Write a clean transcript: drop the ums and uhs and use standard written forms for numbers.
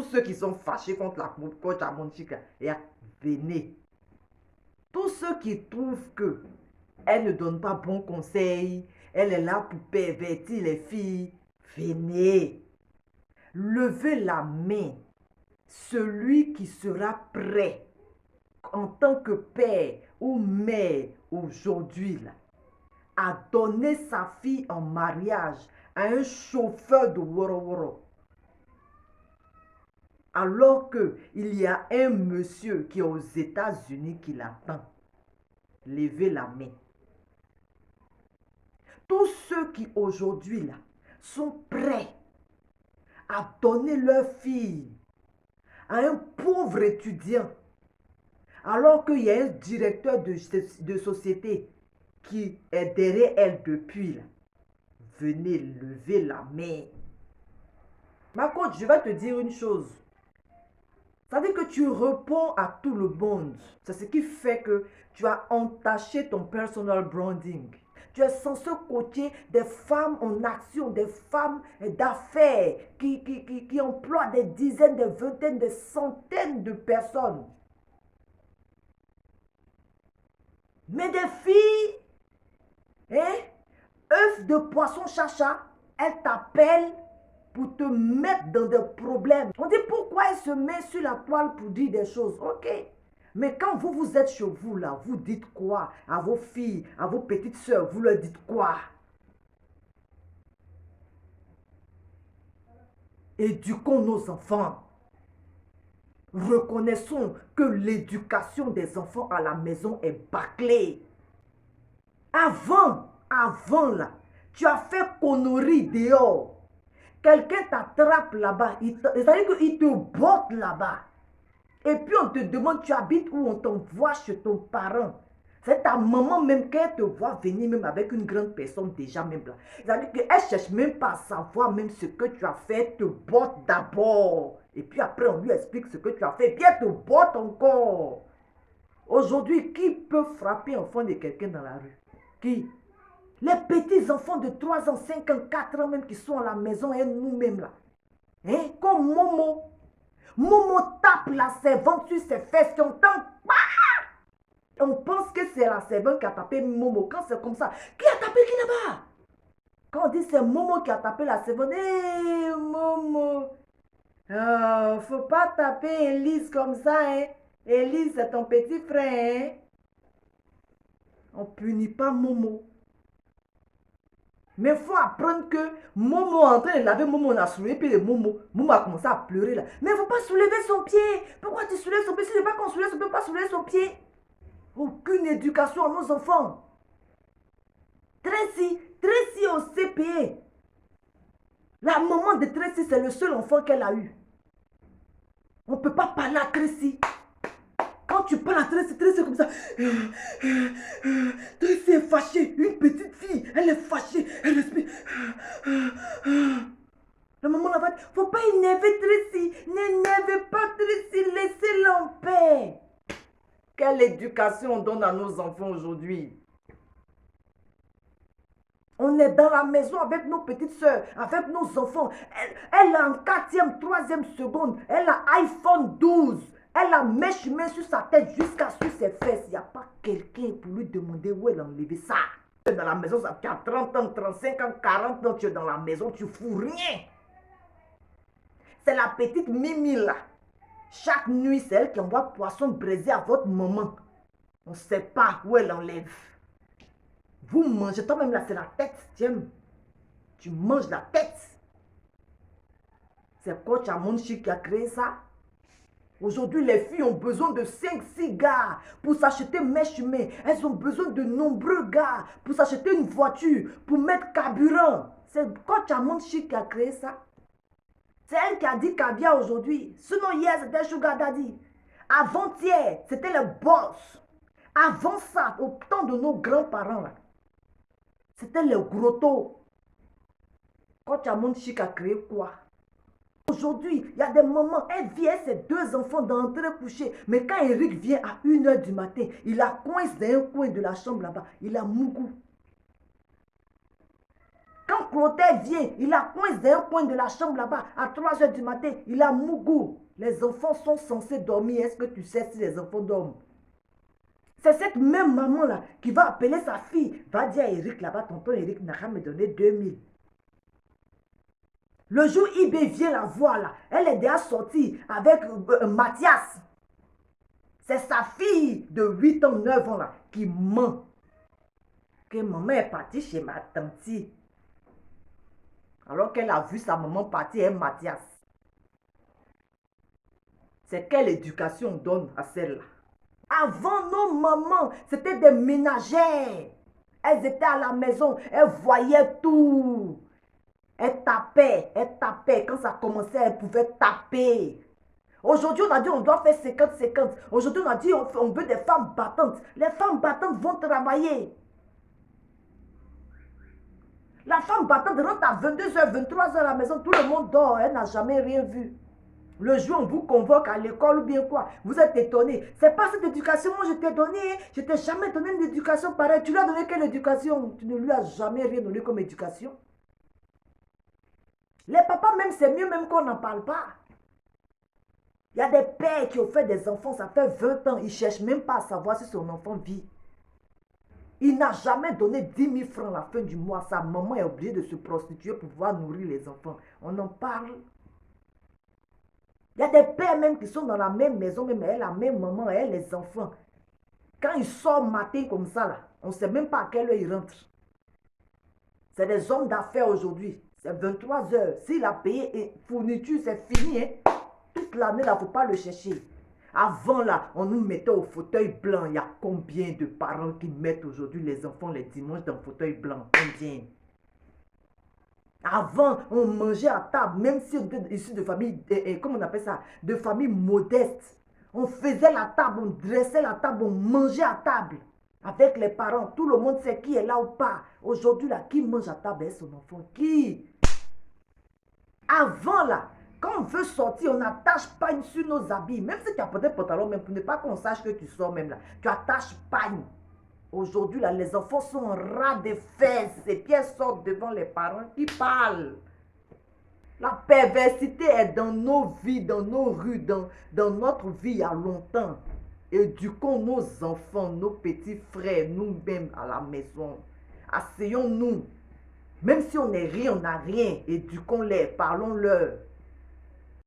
tous ceux qui sont fâchés contre la coach Amonchika, venez. Tous ceux qui trouvent que elle ne donne pas bon conseil, elle est là pour pervertir les filles, venez. Levez la main. Celui qui sera prêt en tant que père ou mère aujourd'hui là, à donner sa fille en mariage à un chauffeur de Woro, alors qu'il y a un monsieur qui est aux États-Unis qui l'attend. Levez la main. Tous ceux qui aujourd'hui là sont prêts à donner leur fille à un pauvre étudiant, alors qu'il y a un directeur de société qui est derrière elle depuis là, venez lever la main. Ma coach, je vais te dire une chose. Ça veut dire que tu réponds à tout le monde. C'est ce qui fait que tu as entaché ton personal branding. Tu es censé coacher des femmes en action, des femmes d'affaires qui emploient des dizaines, des vingtaines, des centaines de personnes. Mais des filles, œufs de poisson chacha, elles t'appellent pour te mettre dans des problèmes. On dit pourquoi elle se met sur la toile pour dire des choses. Ok. Mais quand vous êtes chez vous là, vous dites quoi à vos filles, à vos petites soeurs, vous leur dites quoi? Éduquons nos enfants. Reconnaissons que l'éducation des enfants à la maison est bâclée. Avant là, tu as fait connerie dehors. Quelqu'un t'attrape là-bas, c'est-à-dire qu'il te botte là-bas. Et puis on te demande, tu habites où, on t'envoie chez ton parent. C'est ta maman même qu'elle te voit venir même avec une grande personne déjà même là. C'est-à-dire qu'elle ne cherche même pas à savoir même ce que tu as fait, elle te botte d'abord. Et puis après on lui explique ce que tu as fait, puis elle te botte encore. Aujourd'hui, qui peut frapper enfant de quelqu'un dans la rue? Qui? Les petits enfants de 3 ans, 5 ans, 4 ans même qui sont à la maison et nous-mêmes là. Comme Momo. Momo tape la servante sur ses fesses qui entend. On pense que c'est la servante qui a tapé Momo. Quand c'est comme ça, qui a tapé qui là-bas? Quand on dit c'est Momo qui a tapé la servante, Momo. Faut pas taper Elise comme ça, Elise, c'est ton petit frère, On punit pas Momo. Mais il faut apprendre que Momo est en train de laver, Momo a soulevé, puis Momo a commencé à pleurer là. Mais il ne faut pas soulever son pied. Pourquoi tu soulèves son pied? Si tu ne veux pas qu'on soulève son pied, il ne faut pas soulever son pied. Aucune éducation à nos enfants. Tracy au CPE. La maman de Tracy, c'est le seul enfant qu'elle a eu. On ne peut pas parler à Tracy. Quand tu parles à Tracy est comme ça. Tracy est fâchée. Une petite fille, elle est fâchée. Elle respire. La maman là-bas, il ne faut pas énerver Tracy. N'énervez pas Tracy, laissez-la en paix. Quelle éducation on donne à nos enfants aujourd'hui? On est dans la maison avec nos petites soeurs, avec nos enfants. Elle est en 4e, 3e seconde. Elle a iPhone 12. Elle a mèche-main sur sa tête jusqu'à sur ses fesses. Il n'y a pas quelqu'un pour lui demander où elle a enlevé ça. Dans la maison, ça fait 30 ans, 35 ans, 40 ans, tu es dans la maison, tu fous rien. C'est la petite Mimi là. Chaque nuit, c'est elle qui envoie poisson braisé à votre maman. On ne sait pas où elle enlève. Vous mangez, toi-même là, c'est la tête, tiens. Tu manges la tête. C'est coach Amonchi qui a créé ça. Aujourd'hui, les filles ont besoin de 5-6 gars pour s'acheter mèche-main. Elles ont besoin de nombreux gars pour s'acheter une voiture, pour mettre carburant. C'est coach Amonchi qui a créé ça. C'est elle qui a dit caviar aujourd'hui. Sinon, hier, c'était Sugar Daddy. Avant-hier, c'était le boss. Avant ça, au temps de nos grands-parents, là, c'était le grotto. Coach Amonchi a créé quoi? Aujourd'hui, il y a des mamans, elle vient ses 2 enfants d'entrer coucher. Mais quand Eric vient à 1h du matin, il a coincé dans un coin de la chambre là-bas. Il a mougou. Quand Clotaire vient, il a coincé dans un coin de la chambre là-bas, à 3 heures du matin, il a mougou. Les enfants sont censés dormir. Est-ce que tu sais si les enfants dorment? C'est cette même maman-là qui va appeler sa fille. Va dire à Eric là-bas, tonton Eric n'a qu'à me donner 2000. Le jour IB vient la voir là, elle est déjà sortie avec Mathias. C'est sa fille de 8 ans, 9 ans là, qui ment. Que maman est partie chez ma tante. Alors qu'elle a vu sa maman partir avec Mathias. C'est quelle éducation on donne à celle-là? Avant, nos mamans, c'était des ménagères. Elles étaient à la maison, elles voyaient tout. Elles tapaient, elles tapaient. Quand ça commençait, elles pouvaient taper. Aujourd'hui, on a dit on doit faire 50-50. Aujourd'hui, on a dit on veut des femmes battantes. Les femmes battantes vont travailler. La femme battante rentre à 22h, 23h à la maison. Tout le monde dort. Elle n'a jamais rien vu. Le jour où on vous convoque à l'école ou bien quoi, vous êtes étonné. C'est pas cette éducation que je t'ai donnée. Je t'ai jamais donné une éducation pareille. Tu lui as donné quelle éducation? Tu ne lui as jamais rien donné comme éducation. Les papas même, c'est mieux même qu'on n'en parle pas. Il y a des pères qui ont fait des enfants, ça fait 20 ans. Ils ne cherchent même pas à savoir si son enfant vit. Il n'a jamais donné 10 000 francs à la fin du mois. Sa maman est obligée de se prostituer pour pouvoir nourrir les enfants. On en parle. Il y a des pères même qui sont dans la même maison, même elle, la même maman, elle, les enfants. Quand ils sortent matin comme ça, là, on ne sait même pas à quelle heure ils rentrent. C'est des hommes d'affaires aujourd'hui. C'est 23 heures. S'il a payé et fourniture, c'est fini. Hein? Toute l'année, là, il ne faut pas le chercher. Avant, là, on nous mettait au fauteuil blanc. Il y a combien de parents qui mettent aujourd'hui les enfants les dimanches dans le fauteuil blanc? Combien? Avant, on mangeait à table, même si on était issu de famille, comment on appelle ça, de famille modeste. On faisait la table, on dressait la table, on mangeait à table. Avec les parents, tout le monde sait qui est là ou pas. Aujourd'hui, là, qui mange à table avec son enfant? Qui? Avant, là, quand on veut sortir, on n'attache pagne sur nos habits. Même si tu as porté un pantalon, même pour ne pas qu'on sache que tu sors même là. Tu attaches pagne. Aujourd'hui, là, les enfants sont en ras de fesses. Et puis elles sortent devant les parents qui parlent. La perversité est dans nos vies, dans nos rues, dans notre vie il y a longtemps. Éduquons nos enfants, nos petits frères, nous-mêmes à la maison. Asseyons-nous. Même si on n'est rien, on n'a rien. Éduquons-les, parlons-leur.